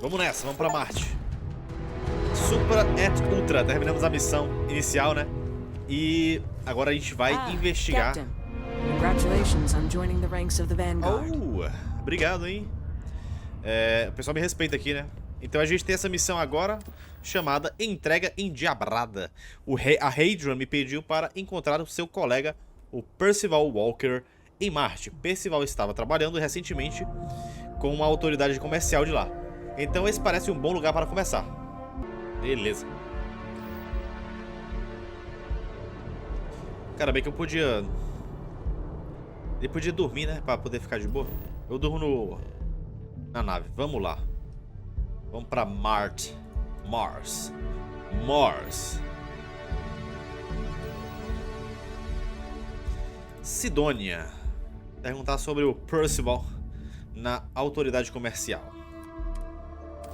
Vamos nessa, vamos pra Marte. Supra et Ultra. Terminamos a missão inicial, né? E agora a gente vai investigar. Captain. Congratulations on joining the ranks of the Vanguard. Obrigado, hein? O pessoal me respeita aqui, né? Então a gente tem essa missão agora chamada Entrega Endiabrada. A Hadrian me pediu para encontrar o seu colega, o Percival Walker, em Marte. Percival estava trabalhando recentemente com uma autoridade comercial de lá. Então esse parece um bom lugar para começar. Beleza. Cara, bem que eu podia... Ele podia dormir, né? Pra poder ficar de boa. Eu durmo na nave. Vamos lá. Vamos pra Marte. Mars. Sidônia. Perguntar sobre o Percival na autoridade comercial.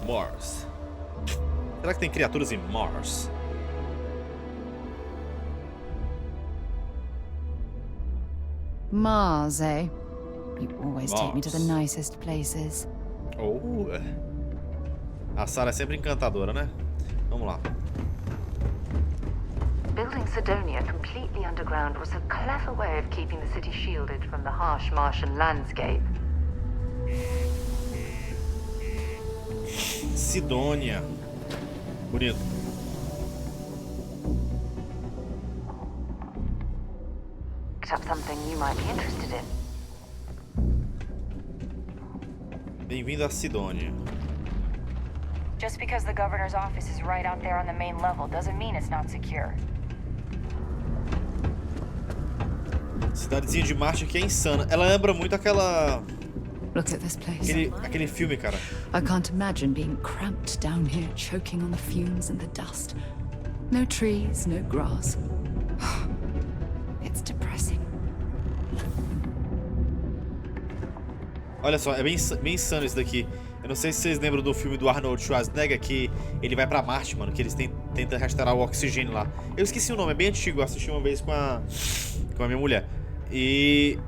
Mars. Será que tem criaturas em Mars? Mars, eh? You always take me to the Mars. nicest places. A Sarah é sempre encantadora, né? Vamos lá. Building Sidonia completely underground was a clever way of keeping the city shielded from the harsh Martian landscape. Sidônia. Bonito. Picked up something you might be interested in. Bem-vindo a Sidônia. Just because the governor's office is right out there on the main level doesn't mean it's not secure. Cidadezinha de Marte aqui é insana. Ela lembra muito aquela... Look at this place. Aquele filme, cara. I can't imagine being cramped down here, choking on the fumes and the dust. No trees, no grass. It's depressing. Olha só, é bem insano isso daqui. Eu não sei se vocês lembram do filme do Arnold Schwarzenegger, que ele vai pra Marte, mano, que eles tentam restaurar o oxigênio lá. Eu esqueci o nome, é bem antigo, eu assisti uma vez com a minha mulher. E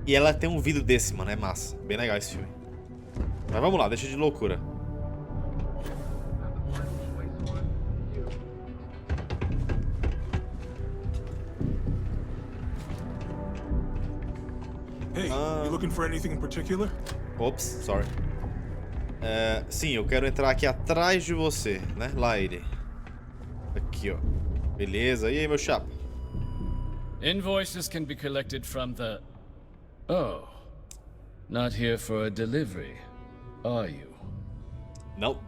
ela tem um vidro desse, mano, é massa. Bem legal esse filme. Mas vamos lá, deixa de loucura. Hey, you looking for anything in particular? Ops, sorry. Sim, eu quero entrar aqui atrás de você, né? Lá ele. Aqui, ó. Beleza, e aí, meu chapa? Invoices can be collected from the... Oh. Not here for a delivery, are you? Não.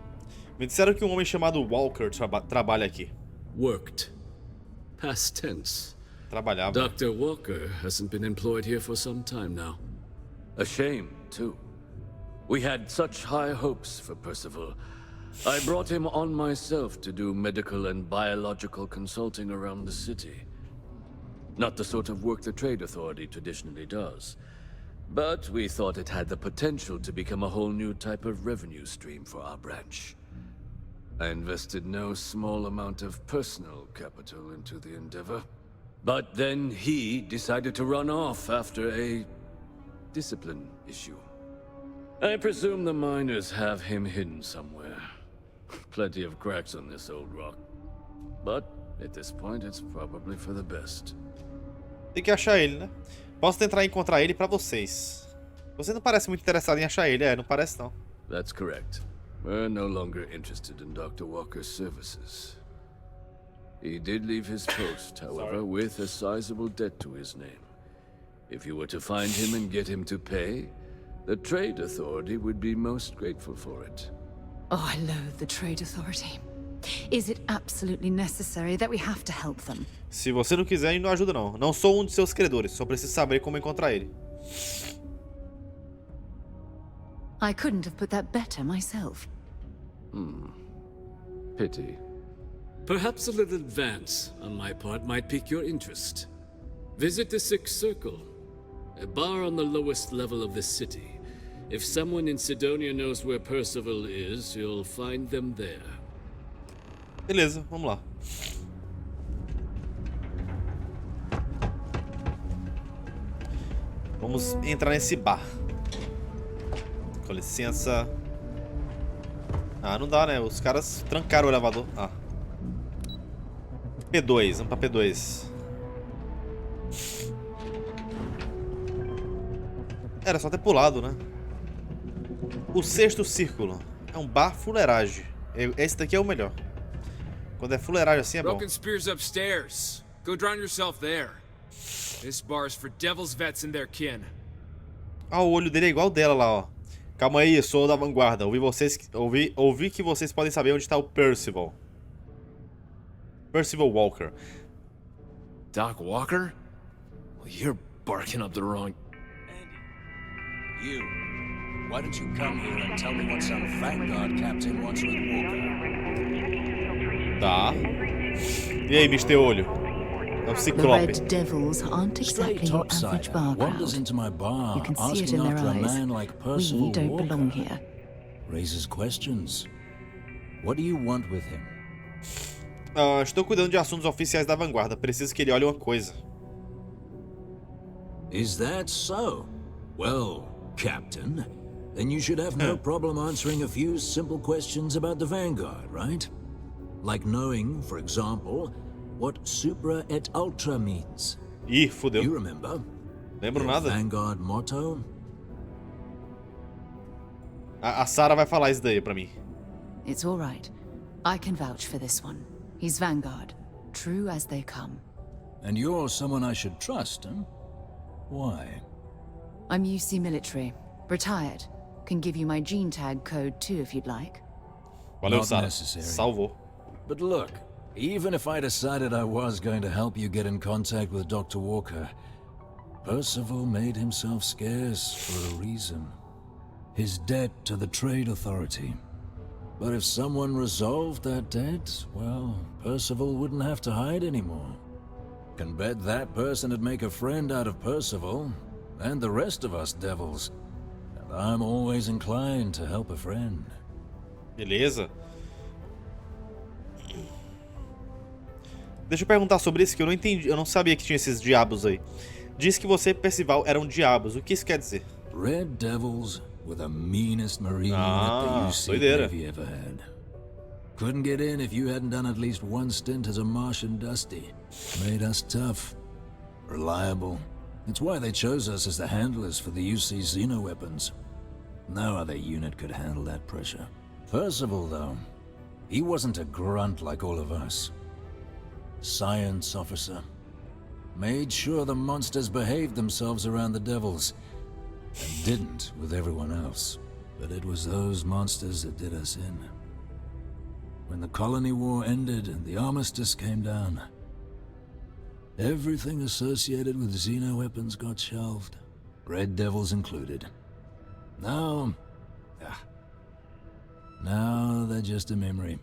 Me disseram que um homem chamado Walker trabalha aqui. Worked. Past tense. Trabalhava. Dr. Walker hasn't been employed here for some time now. A shame, too. We had such high hopes for Percival. I brought him on myself to do medical and biological consulting around the city. Not the sort of work the Trade Authority traditionally does. But we thought it had the potential to become a whole new type of revenue stream for our branch. I invested no small amount of personal capital into the endeavor. But then he decided to run off after a discipline issue. I presume the miners have him hidden somewhere. Plenty of cracks on this old rock. But at this point, it's probably for the best. Tem que achar ele, né? Posso tentar encontrar ele pra vocês. Você não parece muito interessado em achar ele, não parece não. That's correct. We're no longer interested in Dr. Walker's services. He did leave his post, however, with a sizable debt to his name. If you were to find him and get him to pay, the Trade Authority would be most grateful for it. Oh, I loathe the Trade Authority. Is it absolutely necessary that we have to help them? Se você não quiser, ele não ajuda não. Não sou um de seus credores, só preciso saber como encontrar ele. I couldn't have put that better myself. Pity. Perhaps a little advance on my part might pique your interest. Visit the Sixth Circle, a bar on the lowest level of the city. If someone in Sidonia knows where Percival is, you'll find them there. Beleza, vamos lá. Vamos entrar nesse bar. Com licença. Ah, não dá, né? Os caras trancaram o elevador. Ah. P2, vamos pra P2. Era só ter pulado, né? O sexto círculo. É um bar fuleiragem. Esse daqui é o melhor. Quando é fuleiragem assim é bom. Broken spears upstairs. Go drown yourself there. This bar's for devil's vets and their kin. Ah, o olho dele é igual dela lá, ó. Calma aí, sou da vanguarda. Ouvi que vocês podem saber onde está o Percival. Percival Walker. Doc Walker? Well, you're barking up the wrong... You. Why don't you come here and tell me what some Vanguard captain wants with Walker? Tá. E aí, Mr. Olho? É o The Ciclope. Red Devils aren't exactly your average bar wanders crowd. into my bar You can see it asking in their after a eyes. man like Percival We don't Walker. belong here. Raises questions. What do you want with him? Estou cuidando de assuntos oficiais da vanguarda. Preciso que ele olhe uma coisa. Is that so? Well, Captain, then you should have no problem answering a few simple questions about the Vanguard, right? Like knowing, for example, what Supra et Ultra means. Ih, fudeu. You remember? Lembro Your nada. Vanguard motto? A Sarah vai falar isso daí pra mim. It's all right. I can vouch for this one. He's Vanguard, true as they come. And you're someone I should trust, huh? Why? I'm UC military, retired. Can give you my gene tag code too if you'd like. Valeu, Not Sarah. necessary. Salvou. But look, even if I decided I was going to help you get in contact with Dr. Walker, Percival made himself scarce for a reason. His debt to the Trade Authority. But if someone resolved that debt, well, Percival wouldn't have to hide anymore. Can bet that person would make a friend out of Percival, and the rest of us devils. And I'm always inclined to help a friend. Beleza. Deixa eu perguntar sobre isso que eu não entendi. Eu não sabia que tinha esses diabos aí. Diz que você e Percival eram diabos. O que isso quer dizer? Red Devils were the meanest marine that the UC doideira. Navy ever had. Couldn't get in if you hadn't done at least one stint as a Martian Dusty. Made us tough, reliable. It's why they chose us as the handlers for the UC xeno-weapons. No other unit could handle that pressure. Percival, though, he wasn't a grunt like all of us. Science officer. Made sure the monsters behaved themselves around the devils. And didn't with everyone else. But it was those monsters that did us in. When the colony war ended and the armistice came down, everything associated with xeno-weapons got shelved. Red Devils included. Now they're just a memory.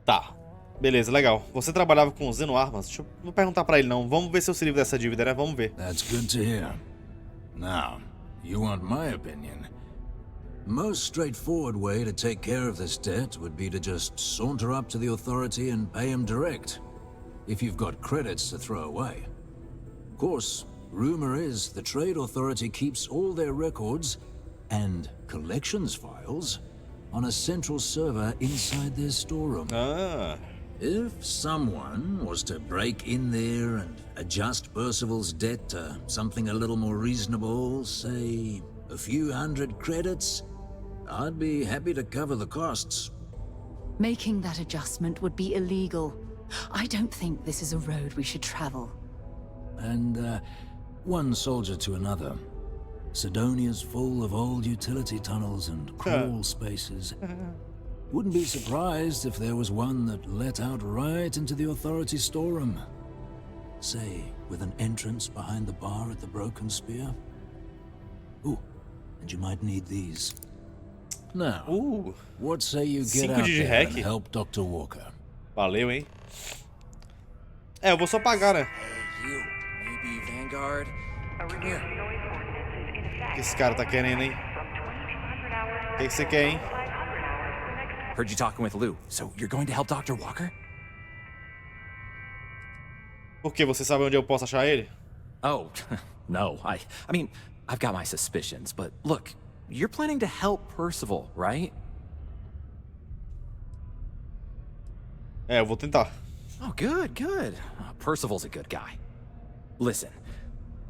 Tá. Beleza, legal. Você trabalhava com xenoarmas? Deixa eu não perguntar pra ele não. Vamos ver se eu se livro dessa dívida, né? Vamos ver. That's good to hear. Now, you want my opinion? Most straightforward way to take care of this debt would be to just saunter up to the authority and pay him direct, if you've got credits to throw away. Of course, rumor is the Trade Authority keeps all their records and collections files on a central server inside their storeroom. Ah. If someone was to break in there and adjust Percival's debt to something a little more reasonable, say a few hundred credits, I'd be happy to cover the costs. Making that adjustment would be illegal. I don't think this is a road we should travel. And, one soldier to another. Sidonia's full of old utility tunnels and crawl spaces. Wouldn't be surprised if there was one that let out right into the authority storeroom. Say, with an entrance behind the bar at the Broken Spear. Ooh, and you might need these. Now, what say you get out there and help Dr. Walker? Valeu, hein? É, eu vou só pagar, né? Hey, you. Maybe Vanguard? Come here. O que esse cara tá querendo, hein? O que você quer, hein? Heard you talking with Lou, so you're going to help Dr. Walker? Por que? Você sabe onde eu posso achar ele? Oh, no. I mean, I've got my suspicions, but look, you're planning to help Percival, right? É, eu vou tentar. Oh, good, good. Percival's a good guy. Listen,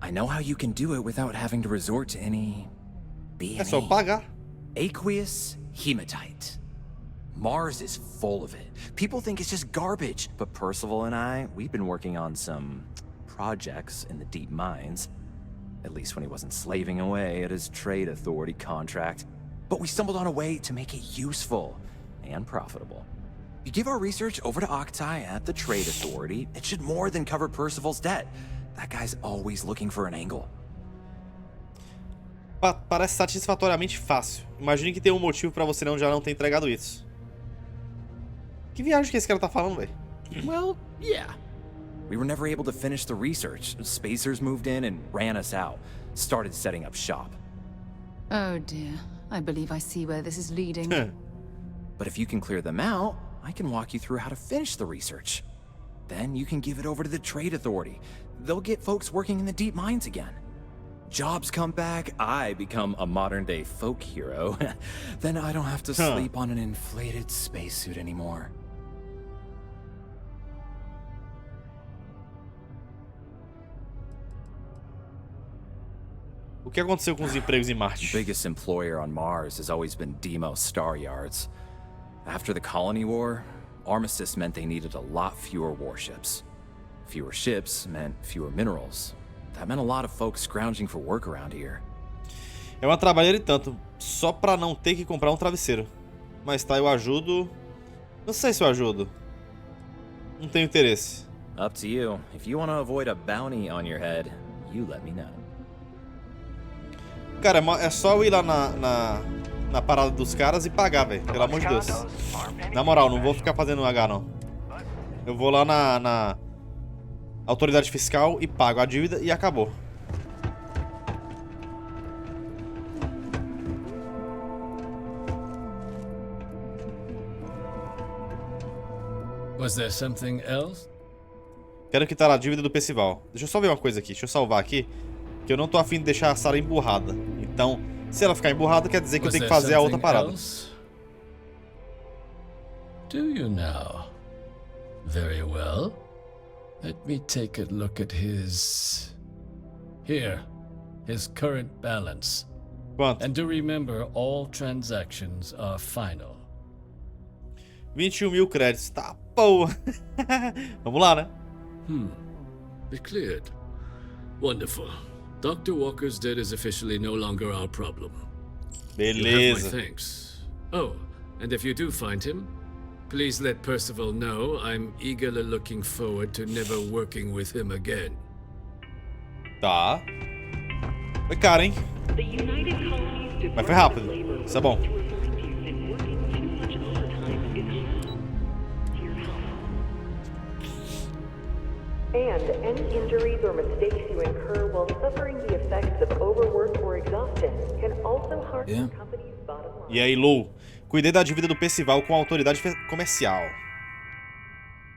I know how you can do it without having to resort to any... É só pagar. Aqueous hematite. Mars is full of it. People think it's just garbage. But Percival and I, we've been working on some projects in the deep mines. At least when he wasn't slaving away at his trade authority contract. But we stumbled on a way to make it useful and profitable. You give our research over to Octai at the trade authority, it should more than cover Percival's debt. That guy's always looking for an angle. Parece satisfatoriamente fácil. Imagine que tem um motivo pra você já não ter entregado isso. Que viagem que esse cara tá falando, velho? Well, yeah. We were never able to finish the research. Spacers moved in and ran us out. Started setting up shop. Oh dear. I believe I see where this is leading. But if you can clear them out, I can walk you through how to finish the research. Then you can give it over to the trade authority. They'll get folks working in the deep mines again. Jobs come back, I become a modern-day folk hero. Then I don't have to sleep on an inflated spacesuit anymore. O que aconteceu com os empregos em Marte? The biggest employer on Mars has always been Deimos Star Yards. After the Colony War, armistice meant they needed a lot fewer warships. Fewer ships meant fewer minerals. That meant a lot of folks scrounging for work around here. É uma trabalheira e tanto, só pra não ter que comprar um travesseiro. Mas tá, eu ajudo... Não sei se eu ajudo. Não tenho interesse. Up to you. If you want to avoid a bounty on your head, you let me know. Cara, é só eu ir lá na parada dos caras e pagar, velho. Pelo amor de Deus. Na moral, não vou ficar fazendo H, não. Eu vou lá na autoridade fiscal e pago a dívida e acabou. Was there something else? Quero quitar a dívida do festival. Deixa eu só ver uma coisa aqui. Deixa eu salvar aqui. Que eu não tô afim de deixar a Sarah emburrada. Então, se ela ficar emburrada, quer dizer que eu tenho que fazer a outra parada. Do you now? Very well. Let me take a look at his... Here. His current balance. Quanto? And do remember, all transactions are final. 21 mil créditos. Tá, pô. Vamos lá, né? Be cleared. Wonderful. Dr. Walker's debt is officially no longer our problem. You have my thanks. Oh, and if you do find him, please let Percival know I'm eagerly looking forward to never working with him again. Tá. Foi caro, hein? Mas foi rápido. Isso é bom. And any injuries or mistakes you incur while suffering the effects of overwork or exhaustion can also harm the company's bottom line. E aí, Lou? Cuidei da dívida do festival com a autoridade comercial.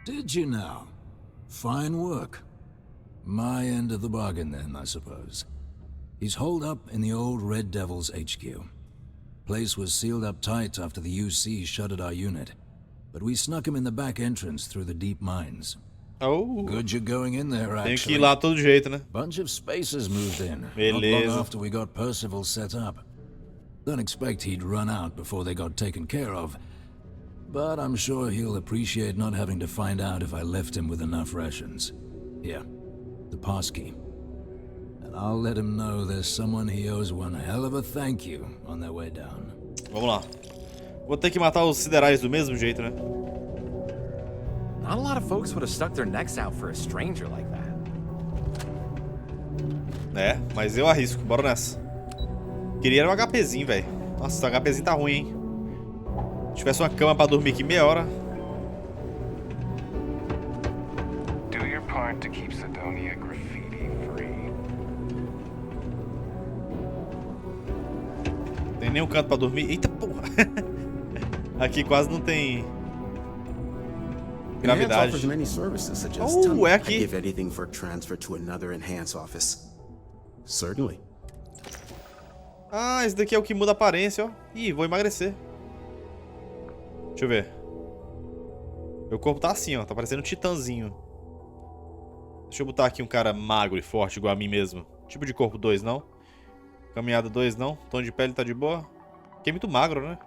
Did you now? Fine work. My end of the bargain then, I suppose. He's holed up in the old Red Devil's HQ. Place was sealed up tight after the UC shuttered our unit. But we snuck him in the back entrance through the deep mines. Oh. Good you're going in there, actually. Tenho que ir lá todo jeito, né? Bunch of spacers moved in. Beleza. Not long after we got Percival set up. Don't expect he'd run out before they got taken care of. But I'm sure he'll appreciate not having to find out if I left him with enough rations. Here, the passkey. And I'll let him know there's someone he owes one hell of a thank you on their way down. Vamos lá. Vou ter que matar os siderais do mesmo jeito, né? Not a lot of folks would have stuck their necks out for a stranger like that. É, mas eu arrisco. Bora nessa. Queria um HPzinho, velho. Nossa, o HPzinho tá ruim, hein? Se tivesse uma cama pra dormir aqui meia hora. Do your part to keep Sidonia graffiti free. Tem nenhum canto pra dormir. Eita porra. Aqui quase não tem gravidade. É aqui. Give anything for transfer to another enhance office. Certainly. Ah, esse daqui é o que muda a aparência, ó. Ih, vou emagrecer. Deixa eu ver. Meu corpo tá assim, ó. Tá parecendo um titãzinho. Deixa eu botar aqui um cara magro e forte, igual a mim mesmo. Tipo de corpo 2, não? Caminhada 2, não? Tom de pele tá de boa? Fiquei muito magro, né?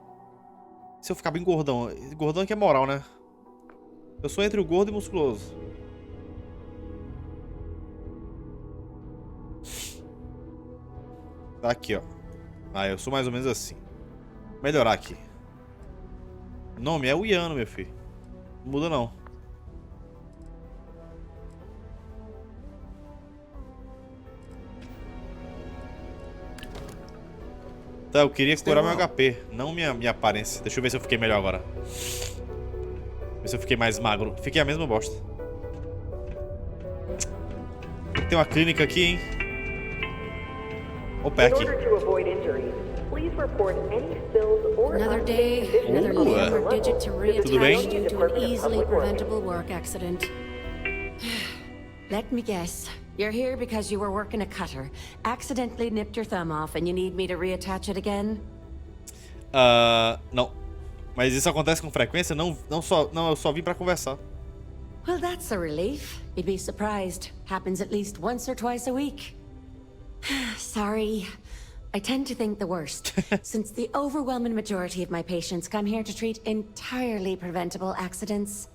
Se eu ficar bem gordão. Gordão aqui é moral, né? Eu sou entre o gordo e o musculoso. Tá aqui, ó. Ah, eu sou mais ou menos assim. Melhorar aqui. O nome é Uiano, meu filho. Não muda, não. Tá, eu queria curar meu HP, não minha aparência. Deixa eu ver se eu fiquei melhor agora. Ver se eu fiquei mais magro. Fiquei a mesma bosta. Tem uma clínica aqui, hein? Opa, é aqui. Another day, another name or digit to reattach due to an easily preventable work accident. Let me guess. You're here because you were working a cutter, accidentally nipped your thumb off, and you need me to reattach it again? Não. Mas isso acontece com frequência? Não, eu só vim pra conversar. Well, that's a relief. You'd be surprised. Happens at least once or twice a week. Sorry. I tend to think the worst, since the overwhelming majority of my patients come here to treat entirely preventable accidents.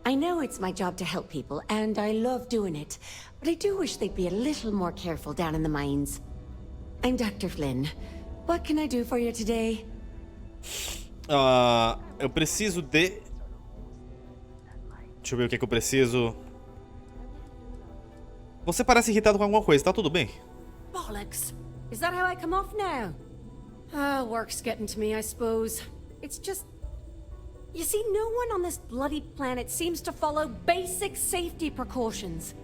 I know it's my job to help people, and I love doing it, but I do wish they'd be a little more careful down in the mines. I'm Dr. Flynn. What can I do for you today? Eu preciso de... Deixa eu ver o que eu preciso. Você parece irritado com alguma coisa, tá tudo bem? Bollocks! Is that how I come off now? Work's getting to me, I suppose. It's just... You see, no one on this bloody planet seems to follow basic safety precautions.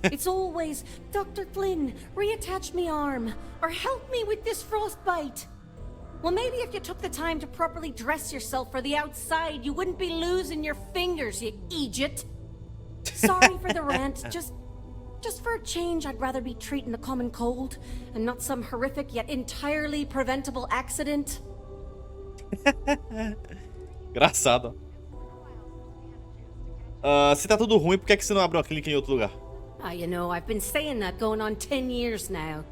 It's always, Dr. Flynn, reattach me arm, or help me with this frostbite. Well, maybe if you took the time to properly dress yourself for the outside, you wouldn't be losing your fingers, you idiot. Sorry for the rant, just for a change, I'd rather be treating a common cold, and not some horrific yet entirely preventable accident. Engraçado. Se tá tudo ruim, por que você não abre uma clínica em outro lugar? You know, I've been saying that going on 10 years now.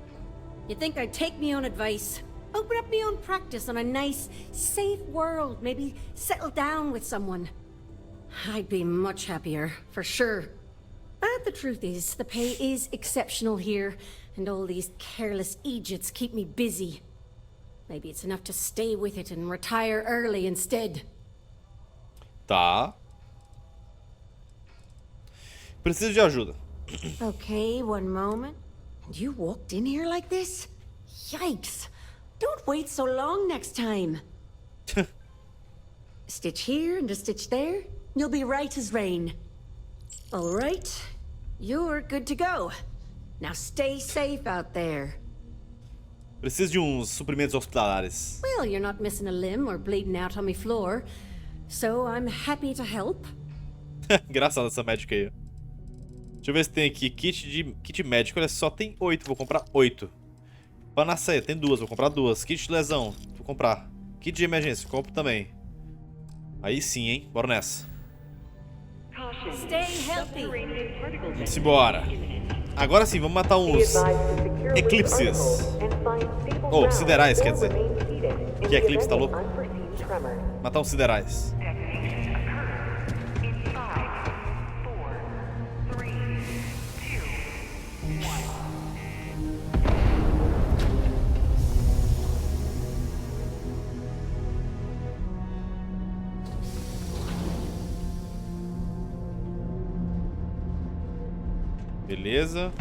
You'd think I'd take me own advice, open up my own practice on a nice, safe world, maybe settle down with someone. I'd be much happier, for sure. But the truth is, the pay is exceptional here, and all these careless idiots keep me busy. Maybe it's enough to stay with it and retire early instead. Tá. Preciso de ajuda. Okay, one moment. And you walked in here like this? Yikes. Don't wait so long next time. A stitch here and a stitch there. You'll be right as rain. All right. You're good to go. Now stay safe out there. Preciso de uns suprimentos hospitalares. Well, you're not missing a limb or bleeding out on my floor. So I'm happy to help. Engraçada essa médica aí. Deixa eu ver se tem aqui kit médico. Olha só, tem 8. Vou comprar 8. Panaceia, tem 2. Vou comprar 2. Kit de lesão, vou comprar. Kit de emergência, compro também. Aí sim, hein? Bora nessa. Stay healthy. Vamos embora. Agora sim, vamos matar uns eclipses. Ou siderais, quer dizer. Que eclipse, tá louco? Matar uns siderais. Beleza.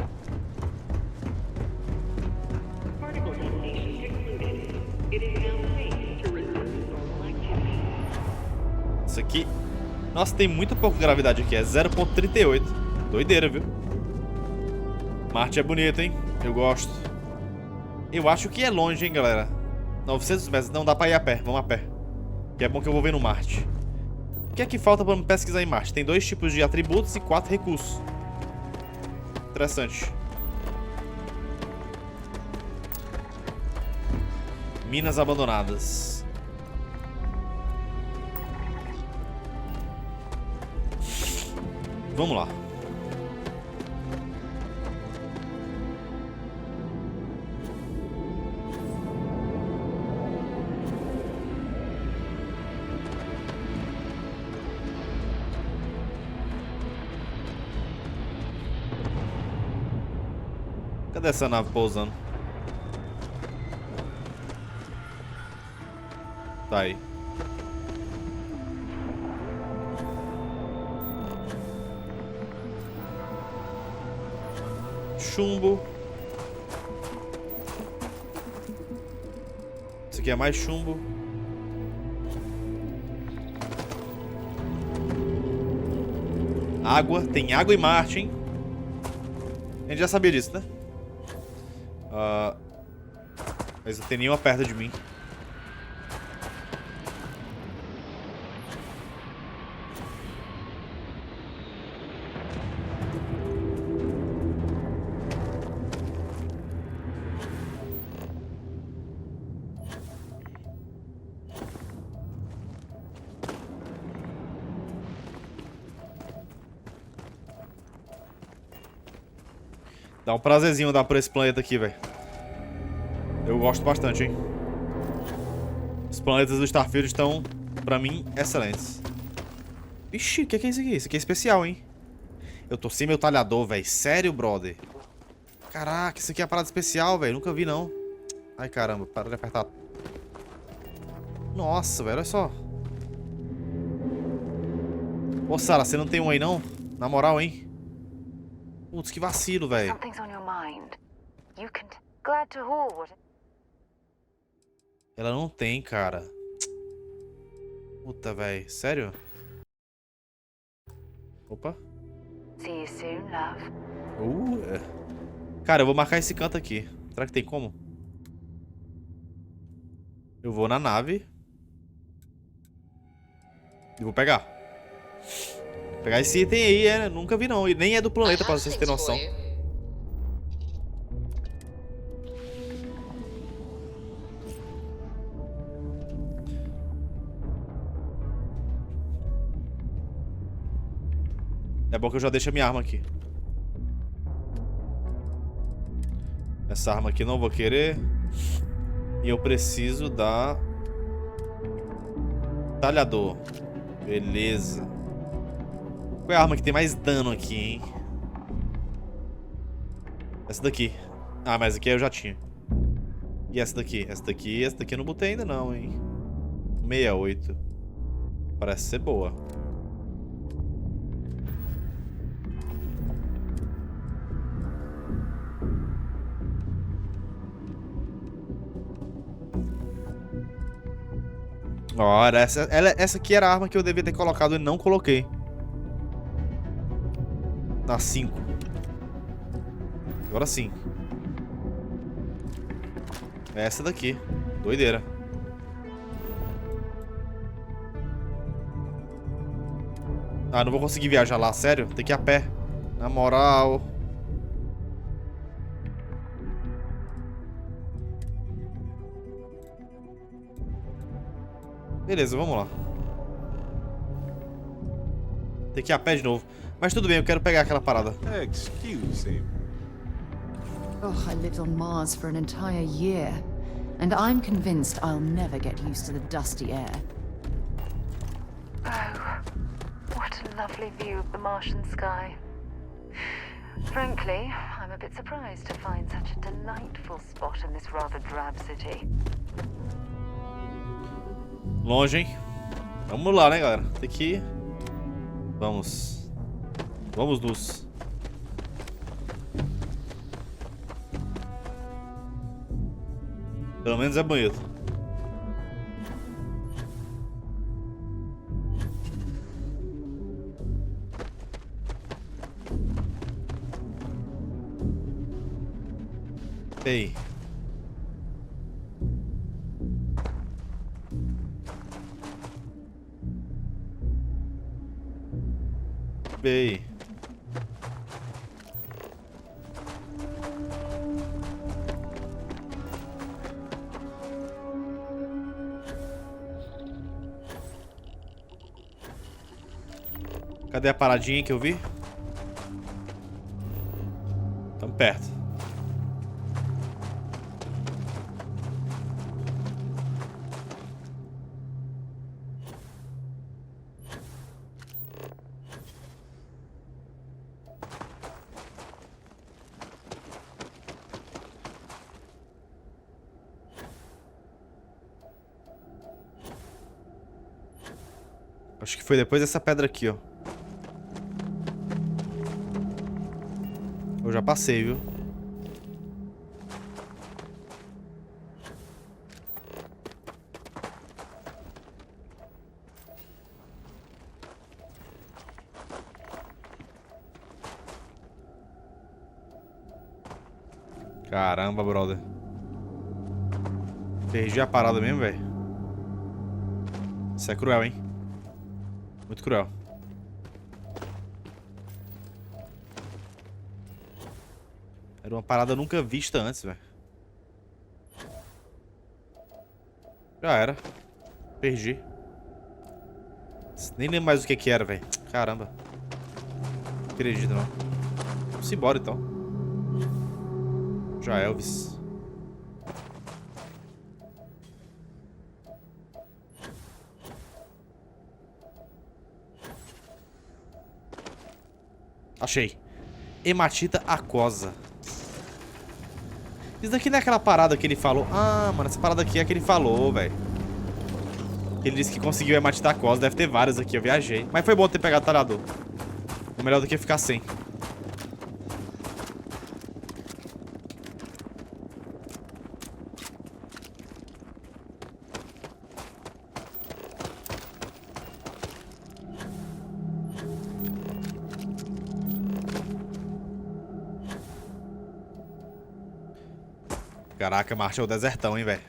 Isso aqui... Nossa, tem muito pouca gravidade aqui. É 0.38. Doideira, viu? Marte é bonito, hein? Eu gosto. Eu acho que é longe, hein, galera? 900 metros. Não dá pra ir a pé. Vamos a pé. Que é bom que eu vou ver no Marte. O que é que falta pra me pesquisar em Marte? Tem 2 tipos de atributos e 4 recursos. Interessante. Minas abandonadas. Vamos lá. Cadê essa nave pousando? Tá aí. Chumbo. Isso aqui é mais chumbo. Água. Tem água em Marte, hein? A gente já sabia disso, né? Mas não tem nenhuma perto de mim. Dá um prazerzinho dar por esse planeta aqui, velho. Eu gosto bastante, hein? Os planetas do Starfield estão, pra mim, excelentes. Ixi, o que é isso aqui? Isso aqui é especial, hein? Eu tô sem meu talhador, velho. Sério, brother? Caraca, isso aqui é uma parada especial, velho. Nunca vi, não. Ai, caramba. Para de apertar. Nossa, velho. Olha só. Ô, Sarah, você não tem um aí, não? Na moral, hein? Putz, que vacilo, velho. Ela não tem, cara. Puta, velho. Sério? Opa. See you soon, love. Cara, eu vou marcar esse canto aqui. Será que tem como? Eu vou na nave. E vou pegar. Vou pegar esse item aí, nunca vi não. E nem é do planeta, pra vocês terem noção. É bom que eu já deixo a minha arma aqui. Essa arma aqui não vou querer. E eu preciso da... talhador. Beleza. Qual é a arma que tem mais dano aqui, hein? Essa daqui. Ah, mas aqui eu já tinha. E essa daqui? Essa daqui eu não botei ainda não, hein? 68. Parece ser boa. Ora, essa aqui era a arma que eu devia ter colocado e não coloquei. Na 5. Agora sim. É essa daqui. Doideira. Ah, não vou conseguir viajar lá, sério? Tem que ir a pé. Na moral. Beleza, vamos lá. Tem que ir a pé de novo. Mas tudo bem, eu quero pegar aquela parada. Excuse him. Oh, I lived on Mars for an entire year, and I'm convinced I'll never get used to the dusty air. Oh, what a lovely view of the Martian sky. Frankly, I'm a bit surprised to find such a delightful spot in this rather drab city. Longe, hein? Vamos lá, né, galera? Tem que ir. Vamos. Vamos nos. Pelo menos é bonito. Ei. Ei. Cadê a paradinha que eu vi? perto. Acho que foi depois dessa pedra aqui, ó. Eu já passei, viu? Caramba, brother. Perdi a parada mesmo, velho. Isso é cruel, hein? Muito cruel. Era uma parada nunca vista antes, velho. Já era. Perdi. Nem lembro mais o que era, velho. Caramba. Não acredito, não. Vamos embora, então. Já Elvis. Achei. Hematita aquosa. Isso daqui não é aquela parada que ele falou. Ah, mano, essa parada aqui é a que ele falou, velho. Ele disse que conseguiu hematita aquosa. Deve ter várias aqui, eu viajei. Mas foi bom ter pegado o talhador. É melhor do que ficar sem. Caraca, Marte é o desertão, hein, velho.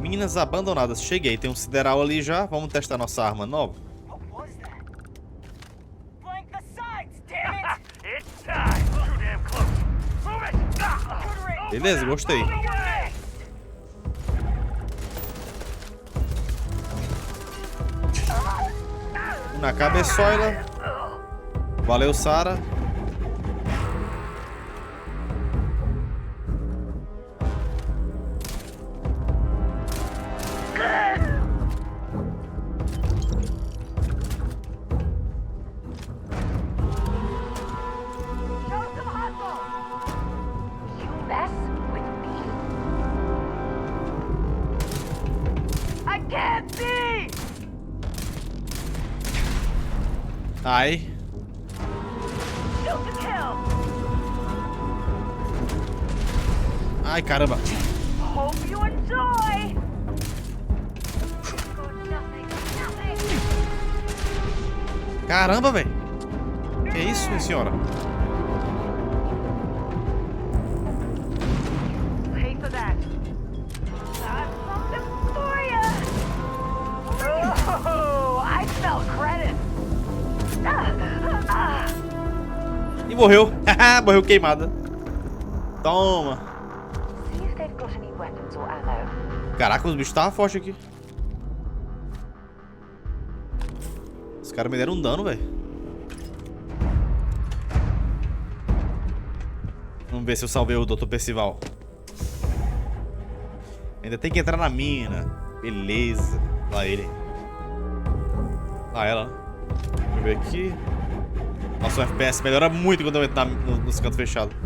Minas abandonadas. Cheguei. Tem um sideral ali já. Vamos testar nossa arma nova. Beleza, gostei. Na cabeçoila. Valeu, Sara. Ai. Ai, caramba. Caramba, velho. Que isso, minha senhora? E morreu. Morreu queimada. Toma. Caraca, os bichos estavam fortes aqui. Os caras me deram um dano, velho. Vamos ver se eu salvei o Dr. Percival. Ainda tem que entrar na mina. Beleza. Lá ele. Lá ela. Deixa eu ver aqui. Nossa, o FPS melhora muito quando eu entro nos cantos fechados.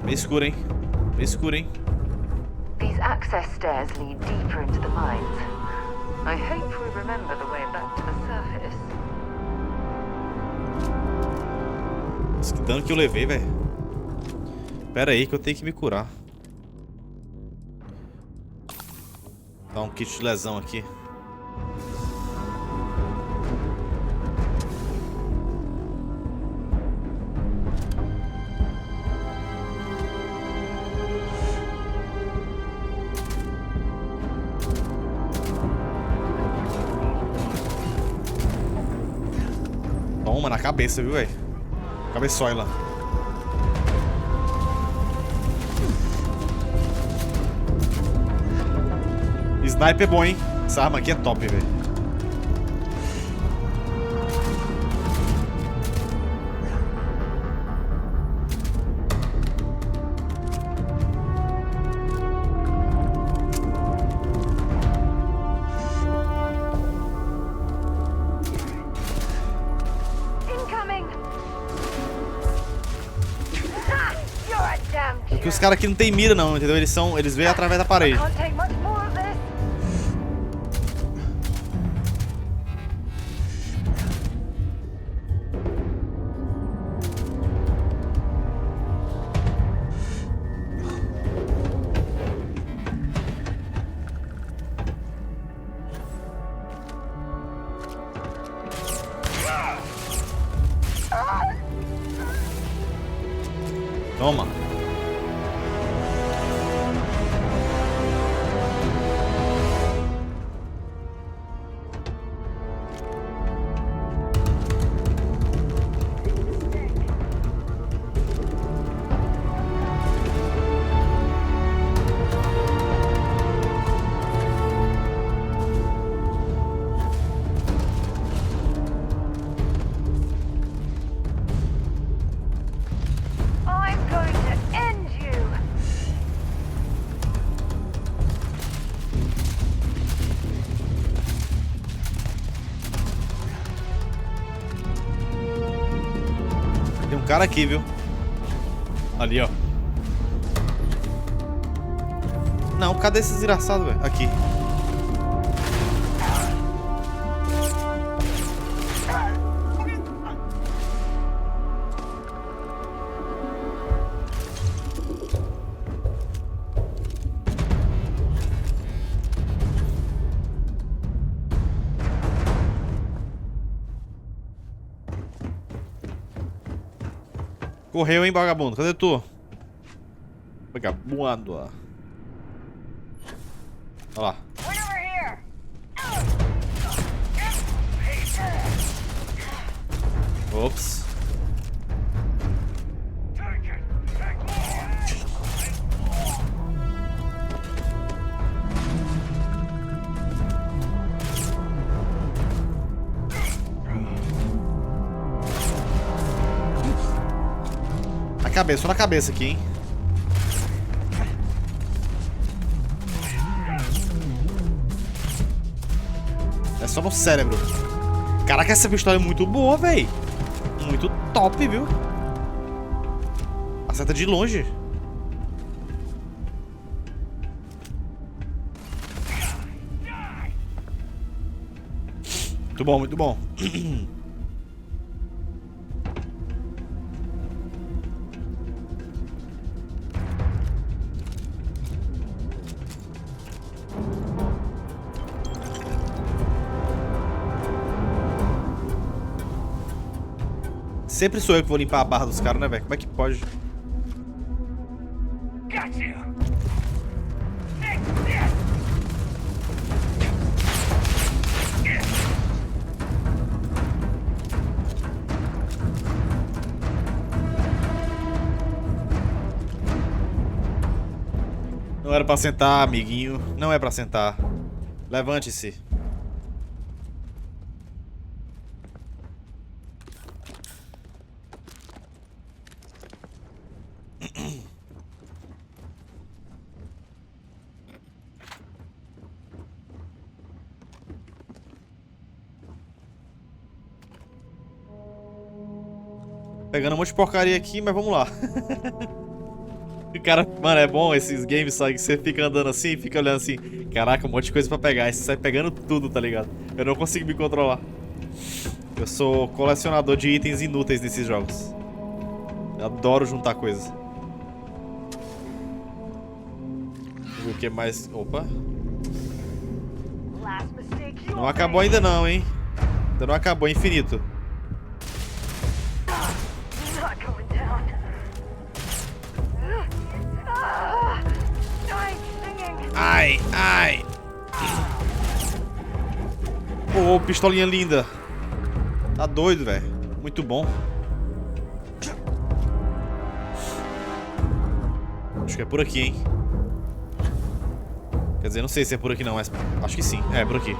Meio escuro, hein? Meio escuro, hein? These access stairs lead deeper into the mines. I hope we remember the way back to the surface. Nossa, que dano que eu levei, velho. Pera aí que eu tenho que me curar. Dá um kit de lesão aqui. Toma na cabeça, viu, velho? Cabeçoila. Sniper é bom, hein? Essa arma aqui é top, velho. Porque os caras aqui não tem mira não, entendeu? Eles veem através da parede. Toma. Tem um cara aqui, viu? Ali, ó. Não, cadê esse desgraçado, velho? Aqui. Correu, hein, vagabundo? Cadê tu? Vagabundo. Olha lá. Ops. Só na cabeça aqui, hein? É só no cérebro. Caraca, essa pistola é muito boa, velho. Muito top, viu? Acerta de longe. Muito bom, muito bom. Sempre sou eu que vou limpar a barra dos caras, né, velho? Como é que pode? Não era pra sentar, amiguinho. Não é pra sentar. Levante-se. Pegando um monte de porcaria aqui, mas vamos lá. O cara, mano, é bom esses games, só que você fica andando assim, fica olhando assim. Caraca, um monte de coisa pra pegar. Aí você sai pegando tudo, tá ligado? Eu não consigo me controlar. Eu sou colecionador de itens inúteis nesses jogos. Eu adoro juntar coisas. Vamos ver o que mais... Opa. Não acabou ainda não, hein? Ainda não acabou, é infinito. Ai, ai. Pô, pistolinha linda. Tá doido, velho. Muito bom. Acho que é por aqui, hein? Quer dizer, não sei se é por aqui não, mas acho que sim. É, por aqui.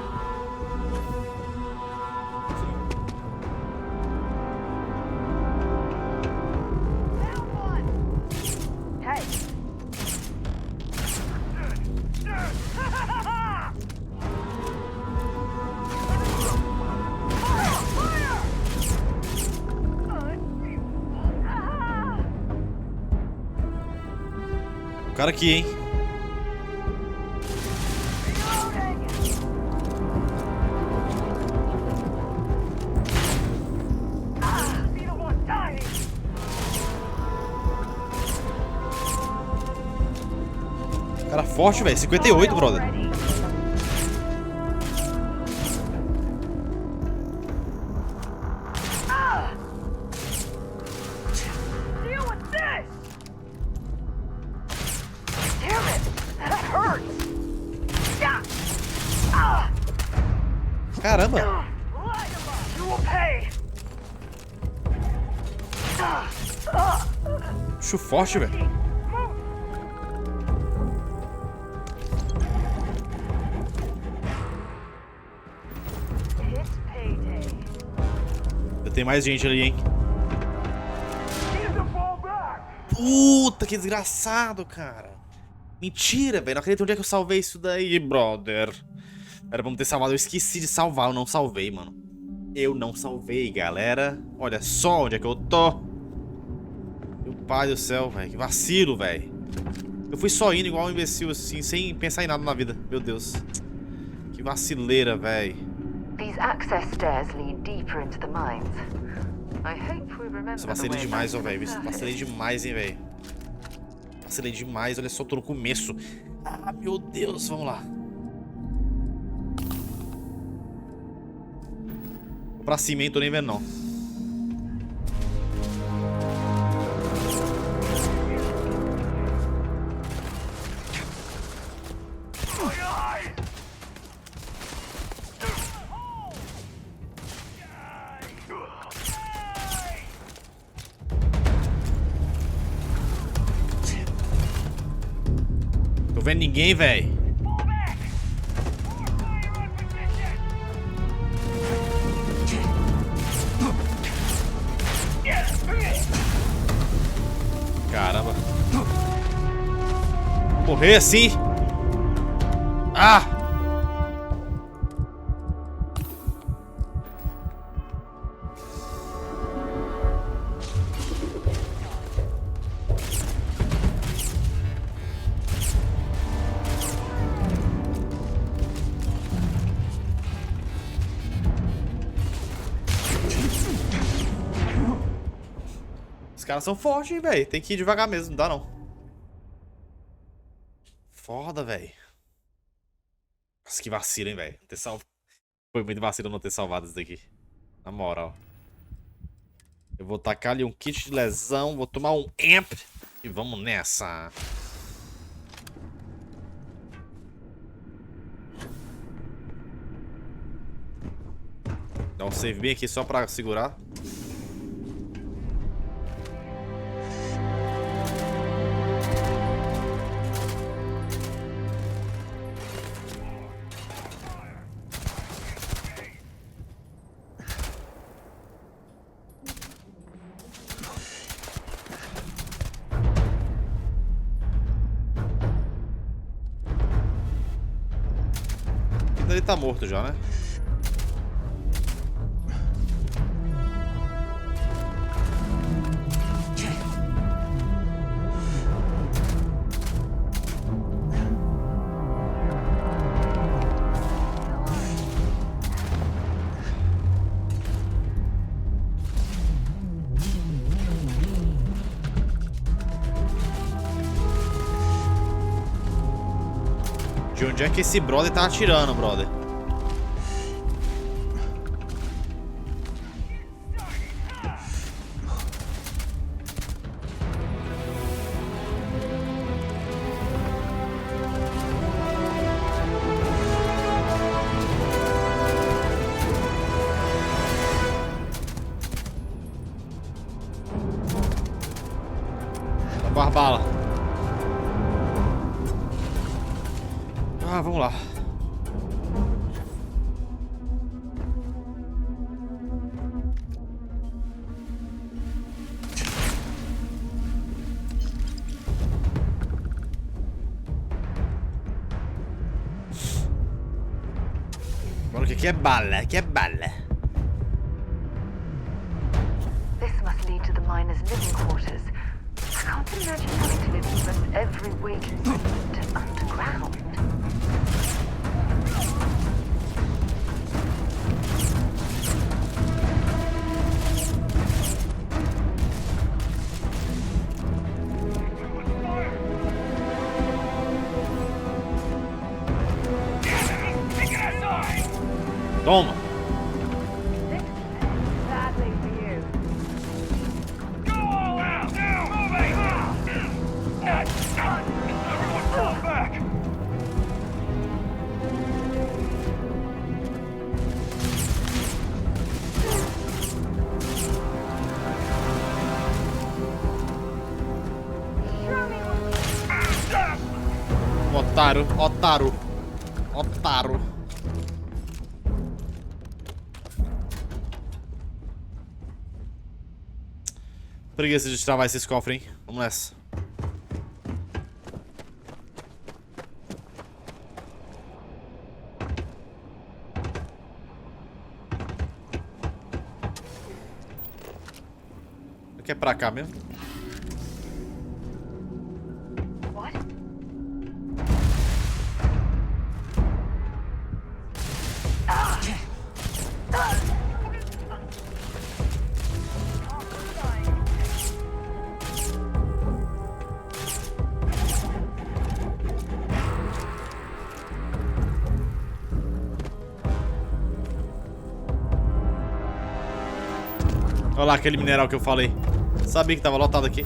O cara aqui, hein? Cara forte, velho. 58, brother. Caramba! Bicho forte, velho. Tem mais gente ali, hein? Puta, que desgraçado, cara. Mentira, velho. Não acredito onde é que eu salvei isso daí, brother. Era pra não ter salvado. Eu esqueci de salvar. Eu não salvei, mano. Eu não salvei, galera. Olha só onde é que eu tô. Meu pai do céu, velho. Que vacilo, velho. Eu fui só indo igual um imbecil, assim, sem pensar em nada na vida. Meu Deus. Que vacileira, velho. These access stairs lead deeper into the mines. I hope we remember. Nossa, vacilei demais, ó, velho. Vacilei demais, hein, velho. Vacilei demais. Olha só, tô no começo. Ah, meu Deus. Vamos lá. Vou pra cima, hein. Tô nem vendo, não. Tô vendo ninguém, velho. Caramba. Morrer assim? Ah! Os caras são fortes, hein, velho. Tem que ir devagar mesmo, não dá não. Foda, velho. Nossa, que vacilo, hein, velho. Foi muito vacilo não ter salvado isso daqui. Na moral. Eu vou tacar ali um kit de lesão, vou tomar um amp e vamos nessa. Dá um save bem aqui só pra segurar. Ele tá morto já, né? De onde é que esse brother tá atirando, brother? bala. Ah, vamos lá. Agora o que é bala? O que é bala? This must lead to the miners' living quarters. I can't imagine having to live almost every waking moment underground. Toma! Otário, otário, otário. Preguiça de destravar esses cofres, hein? Vamos nessa. Aqui é pra cá mesmo? Olha lá aquele mineral que eu falei. Sabia que tava lotado aqui.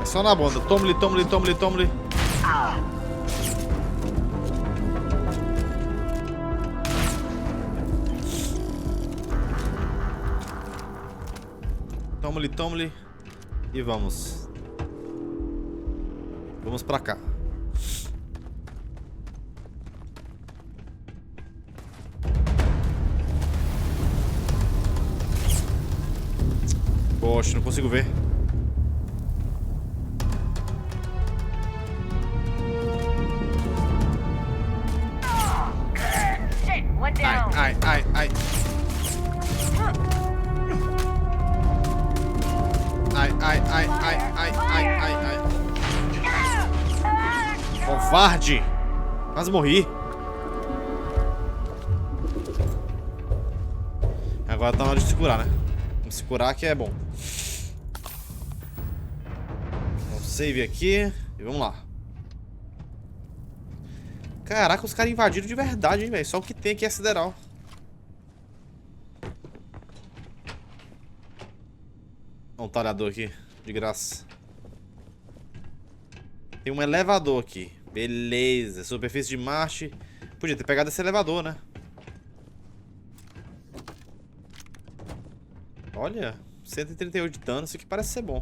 Só na bunda. Toma-lhe, toma-lhe, toma-lhe, toma-lhe. Toma-lhe, toma-lhe. E vamos. Vamos pra cá. Poxa, não consigo ver. Ai, ai, ai. Ai, ai, ai, ai, ai, ai, ai, ai. Covarde! Quase morri. Agora tá na hora de se curar, né? Vamos se curar que é bom. Vamos save aqui e vamos lá. Caraca, os caras invadiram de verdade, hein, velho. Só o que tem aqui é sideral. Um talhador aqui, de graça. Tem um elevador aqui. Beleza. Superfície de Marte. Podia ter pegado esse elevador, né? Olha, 138 de dano. Isso aqui parece ser bom.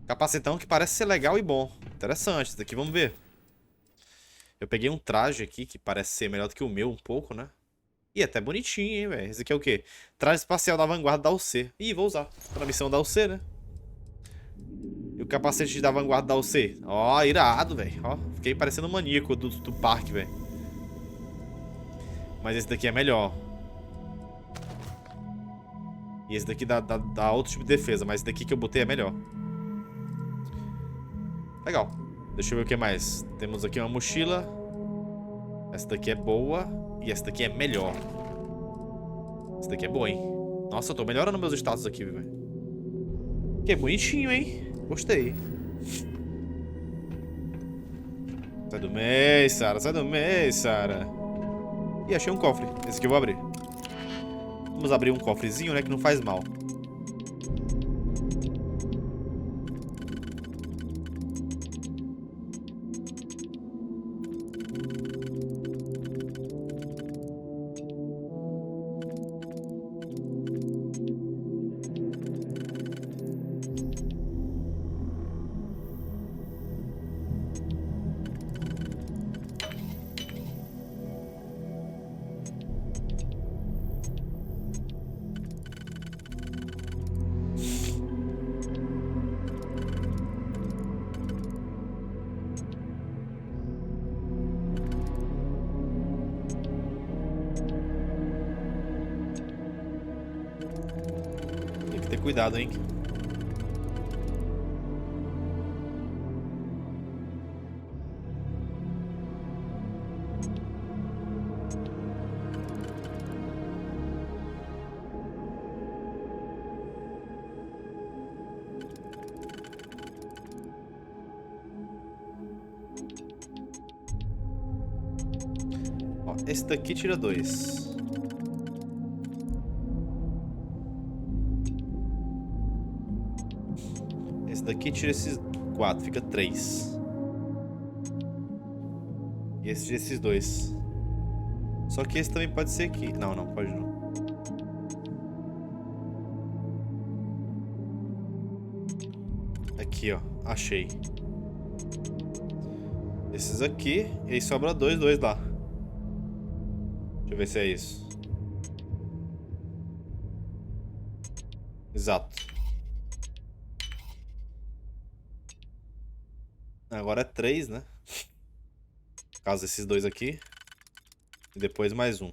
Capacetão que parece ser legal e bom. Interessante, isso daqui, vamos ver. Eu peguei um traje aqui que parece ser melhor do que o meu um pouco, né? E até bonitinho, hein, velho. Esse aqui é o quê? Traje espacial da vanguarda da UC. Ih, vou usar. Pra missão da UC, né? E o capacete da vanguarda da UC. Ó, irado, velho. Ó, fiquei parecendo um maníaco do parque, velho. Mas esse daqui é melhor. E esse daqui dá outro tipo de defesa. Mas esse daqui que eu botei é melhor. Legal. Deixa eu ver o que mais. Temos aqui uma mochila. Essa daqui é boa. E essa daqui é melhor. Essa daqui é boa, hein? Nossa, eu tô melhorando meus status aqui, velho. Que bonitinho, hein? Gostei. Sai do meio, Sara. Sai do meio, Sara. Ih, achei um cofre. Esse aqui eu vou abrir. Vamos abrir um cofrezinho, né? Que não faz mal. Cuidado, hein? Ó, esse daqui tira 2. Daqui tira esses 4, fica 3. E esse tira esses 2. Só que esse também pode ser aqui. Não, não, pode não. Aqui, ó. Achei. Esses aqui. E aí sobra 2 lá. Deixa eu ver se é isso. Exato. Agora é 3, né? No caso desses 2 aqui. E depois mais um.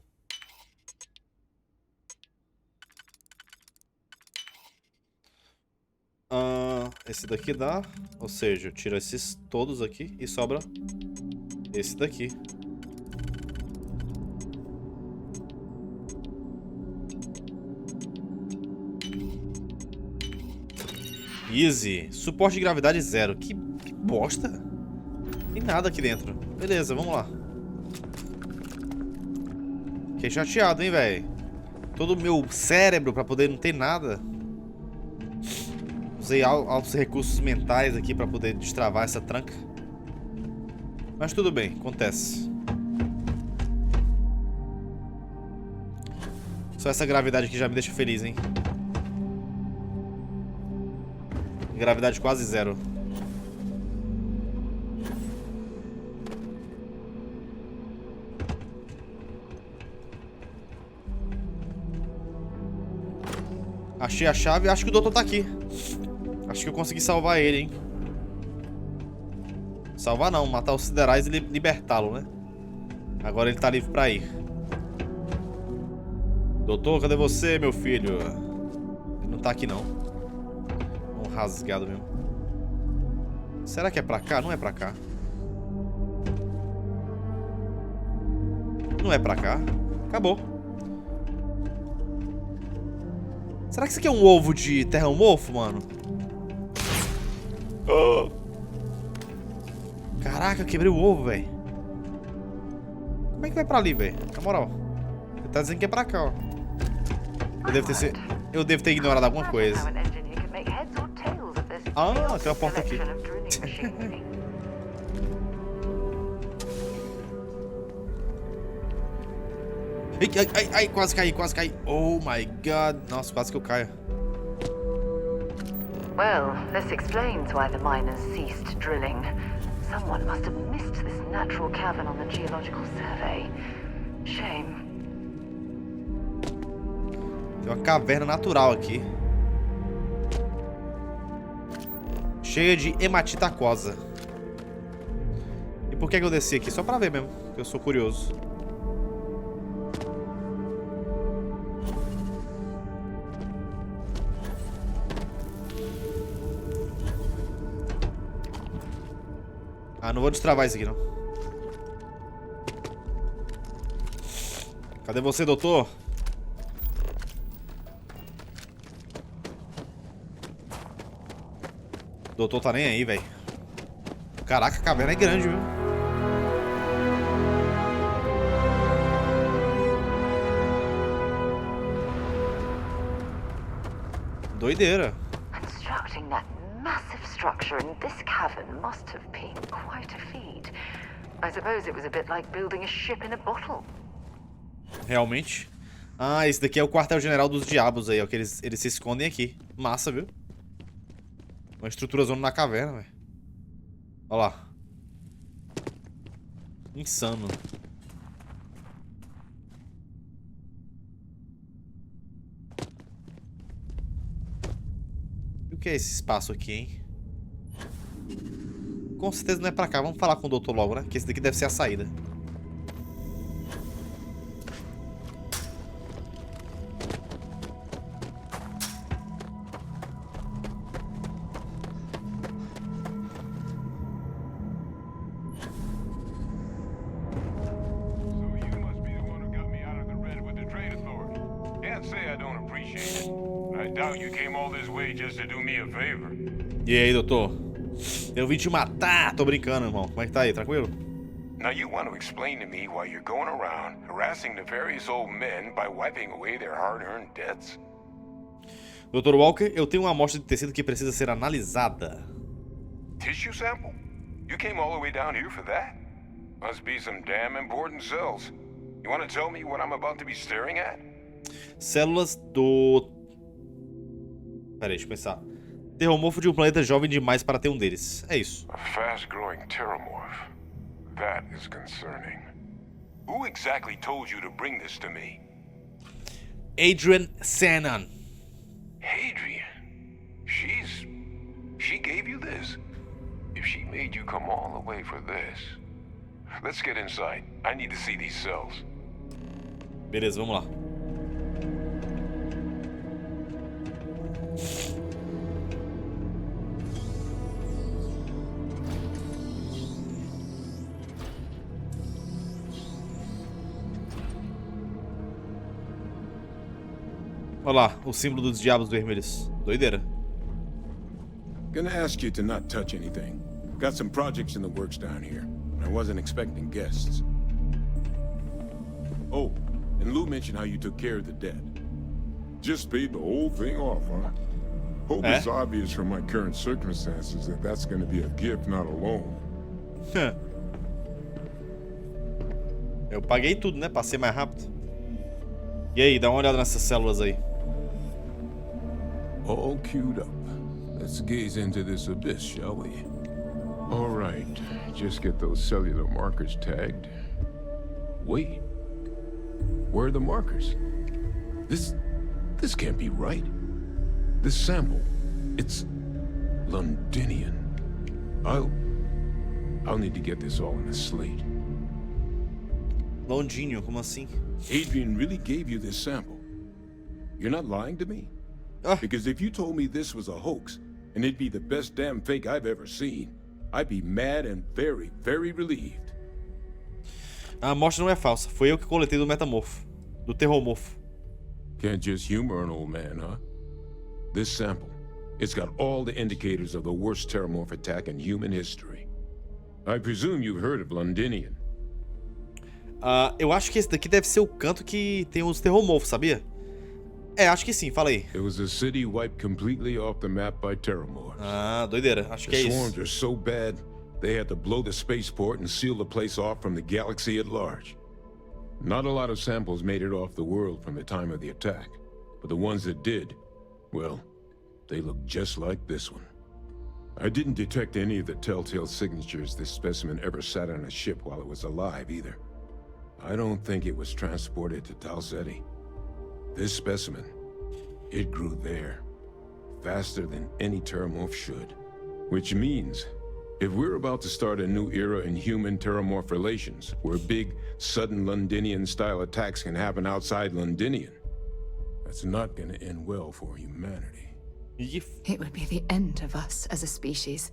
Esse daqui dá. Ou seja, eu tiro esses todos aqui e sobra esse daqui. Easy. Suporte de gravidade 0. Que bosta. Tem nada aqui dentro. Beleza, vamos lá. Fiquei chateado, hein, velho. Todo o meu cérebro pra poder não ter nada. Usei altos recursos mentais aqui pra poder destravar essa tranca. Mas tudo bem, acontece. Só essa gravidade aqui já me deixa feliz, hein. Gravidade quase 0. Achei a chave. Acho que o doutor tá aqui. Acho que eu consegui salvar ele, hein. Salvar não, matar os siderais e libertá-lo, né. Agora ele tá livre pra ir. Doutor, cadê você, meu filho? Ele não tá aqui não. Um rasgado mesmo. Será que é pra cá? Não é pra cá. Não é pra cá. Acabou. Será que isso aqui é um ovo de terra-mofo, mano? Oh. Caraca, eu quebrei o ovo, velho. Como é que vai pra ali, velho? Na moral. Ele tá dizendo que é pra cá, ó. Eu devo ter ignorado alguma coisa. Ah, tem uma porta aqui. Ai, quase caí. Oh my god. Nossa, quase que eu caio. Well, this explains why the miners ceased drilling. Someone must have missed this natural cavern on the geological survey. Shame. Tem uma caverna natural aqui. Cheia de hematita aquosa. E por que eu desci aqui? Só pra ver mesmo, que eu sou curioso. Ah, não vou destravar isso aqui, não. Cadê você, doutor? Doutor tá nem aí, velho. Caraca, a caverna é grande, viu? Doideira. Constructing that massive structure in this cavern must have been quite a feat. I suppose it was a bit like building a ship in a bottle. Realmente. Ah, esse daqui é o quartel-general dos diabos aí, ó. Que eles se escondem aqui. Massa, viu? Uma estrutura zona na caverna, velho. Olha lá. Insano. E o que é esse espaço aqui, hein? Com certeza não é pra cá. Vamos falar com o doutor logo, né? Que esse daqui deve ser a saída. E aí, doutor? Eu vim te matar. Tô brincando, irmão. Como é que tá aí? Tranquilo? Now you want to explain to me why you're going around harassing the various old men by wiping away their hard-earned debts? Dr. Walker, eu tenho uma amostra de tecido que precisa ser analisada. Tissue sample? You came all the way down here for that? Must be some damn important cells. You want to tell me what I'm about to be staring at? Células do... Pera aí, deixa eu pensar. Terromorfo de um planeta jovem demais para ter um deles. É isso. A fast-growing terramorph. That is concerning. Who exactly told you to bring this to me? Adrian Sanon. Adrian? She gave you this? If she made you come all the way for this... Let's get inside. I need to see these cells. Beleza, vamos lá. Olha lá, o símbolo dos diabos vermelhos. Doideira. Gonna ask you to not touch anything. Got some projects in the works down here. I wasn't expecting guests. Oh, and Lou mentioned how you took care of the debt. Just paid the whole thing off, huh? Hope it's obvious from my current circumstances that that's gonna be a gift, not a loan. Eu paguei tudo, né? Passei mais rápido. E aí, dá uma olhada nessas células aí. All queued up. Let's gaze into this abyss, shall we? All right, just get those cellular markers tagged. Wait, where are the markers? This can't be right. This sample, it's Londinian. I'll need to get this all in a slate. Londinho, como assim? Adrian really gave you this sample. You're not lying to me? Because if you told me this was a hoax, and it'd be the best damn fake I've ever seen, I'd be mad and very, very relieved. A amostra não é falsa. Foi eu que coletei do metamorfo. Do terromorfo. Can't just humor an old man, huh? This sample, it's got all the indicators of the worst terramorph attack in human history. I presume you've heard of Londinian. Eu acho que esse daqui deve ser o canto que tem os terromorfos, sabia? É, acho que sim, fala aí. It was a city wiped completely off the map by terramorphs. Ah, doideira, acho que é isso. The swarms are so bad, they had to blow the spaceport and seal the place off from the galaxy at large. Not a lot of samples made it off the world from the time of the attack, but the ones that did, well, they look just like this one. I didn't detect any of the telltale signatures this specimen ever sat on a ship while it was alive either. I don't think it was transported to Talseti. This specimen, it grew there, faster than any terramorph should. Which means, if we're about to start a new era in human-terramorph relations, where big, sudden Londinian-style attacks can happen outside Londinian, that's not gonna end well for humanity. It would be the end of us as a species.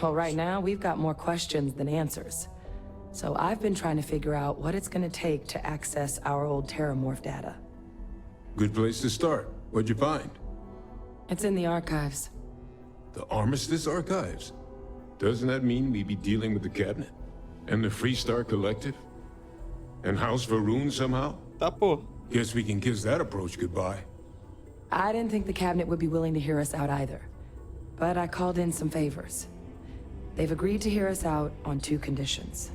Well, right now, we've got more questions than answers. So I've been trying to figure out what it's gonna take to access our old Terramorph data. Good place to start. What'd you find? It's in the archives. The Armistice Archives? Doesn't that mean we'd be dealing with the Cabinet? And the Freestar Collective? And House Varun somehow? Tá, pô. Guess we can kiss that approach goodbye. I didn't think the Cabinet would be willing to hear us out either. But I called in some favors. They've agreed to hear us out on 2 conditions.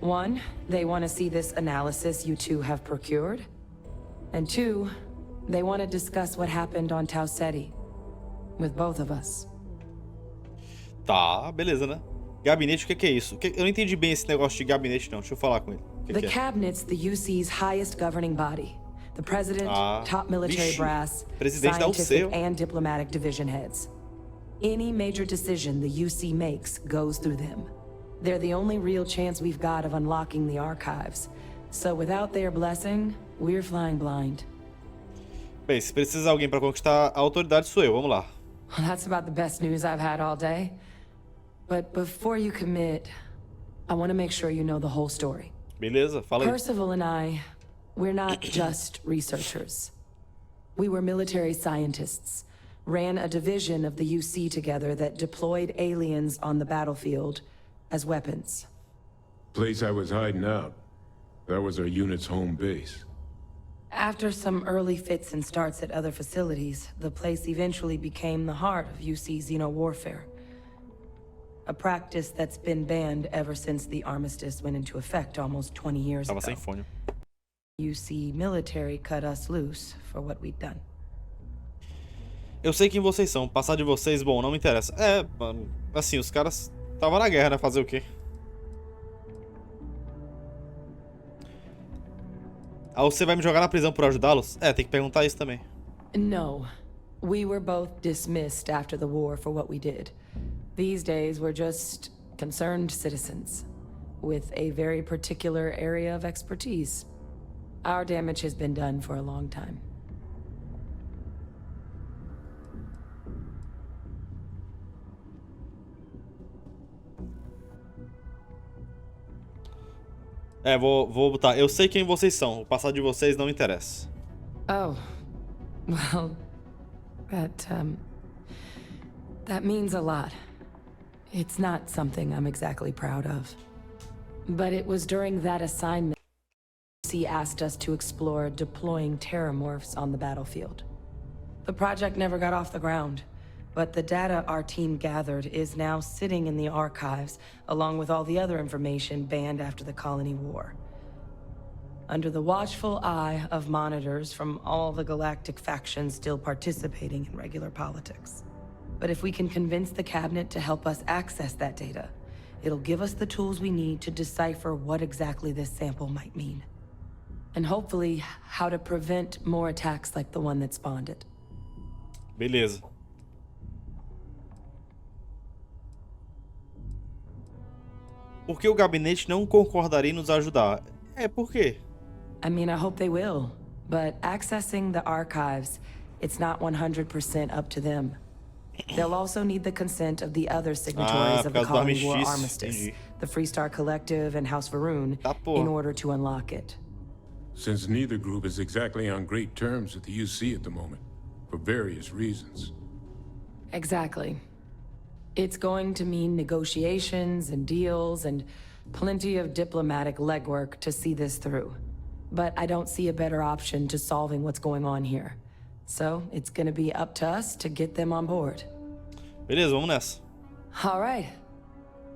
1, they want to see this analysis you two have procured. And 2, they want to discuss what happened on Tau Ceti. With both of us. Tá, beleza, né? Gabinete, o que é isso? Eu não entendi bem esse negócio de gabinete, não. Deixa eu falar com ele. The Cabinet's the UC's highest governing body. The President, top military brass, scientific and diplomatic division heads. Any major decision the UC makes goes through them. They're the only real chance we've got of unlocking the archives. So without their blessing, we're flying blind. Bem, se precisa de alguém para conquistar a autoridade, sou eu. Vamos lá. Well, that's about the best news I've had all day. But before you commit, I want to make sure you know the whole story. Beleza, fala aí. Percival and I, we're not just researchers. We were military scientists, ran a division of the UC together that deployed aliens on the battlefield as weapons. Place I was hiding out. That was our unit's home base. After some early fits and starts at other facilities, the place eventually became the heart of UC xeno-warfare. A practice that's been banned ever since the armistice went into effect almost 20 years ago. Tava sem fone. UC military cut us loose for what we'd done. Eu sei quem vocês são. Passar de vocês, bom, não me interessa. É, assim, os caras estavam na guerra, né? Fazer o quê? Ah, você vai me jogar na prisão por ajudá-los? É, tem que perguntar isso também. No. We were both dismissed after the war for what we did. These days, we're just concerned citizens with a very particular area of expertise. Our damage has been done for a long time. É, vou botar. Eu sei quem vocês são. O passado de vocês não me interessa. Oh. Well, that means a lot. It's not something I'm exactly proud of. But it was during that assignment he asked us to explore deploying terramorphs on the battlefield. The project never got off the ground, but the data our team gathered is now sitting in the archives, along with all the other information banned after the colony war. Under the watchful eye of monitors from all the galactic factions still participating in regular politics. But if we can convince the Cabinet to help us access that data, it'll give us the tools we need to decipher what exactly this sample might mean. And hopefully, how to prevent more attacks like the one that spawned it. Beleza. Por que o gabinete não concordaria em nos ajudar? É, por quê? I mean, I hope they will. But accessing the archives, it's not 100% up to them. They'll also need the consent of the other signatories of the Colony War Armistice, the Freestar Collective and House Varun, in order to unlock it. Since neither group is exactly on great terms with the UC at the moment, for various reasons. Exactly. It's going to mean negotiations and deals and plenty of diplomatic legwork to see this through. But I don't see a better option to solving what's going on here. So, it's gonna be up to us to get them on board. Beleza, vamos nessa. All right.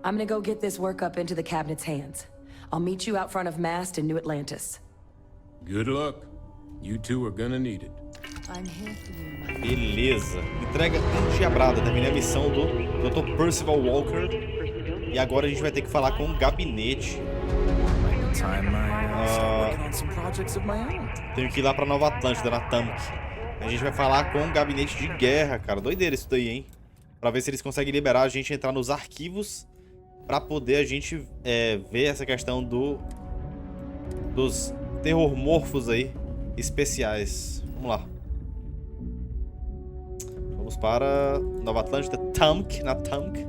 I'm gonna go get this work up into the Cabinet's hands. I'll meet you out front of Mast in New Atlantis. Good luck. You two are gonna need it. I'm here for you, Beleza. Entrega Endiabrada. Terminei a missão do Dr. Percival Walker. E agora a gente vai ter que falar com o gabinete. Tenho que ir lá pra Nova Atlântida, na Tamk. A gente vai falar com o gabinete de guerra, cara. Doideira isso daí, hein? Pra ver se eles conseguem liberar a gente entrar nos arquivos. Pra poder a gente ver essa questão dos terrormorfos aí especiais. Vamos lá. Vamos para Nova Atlântida, Tamk, na Tamk.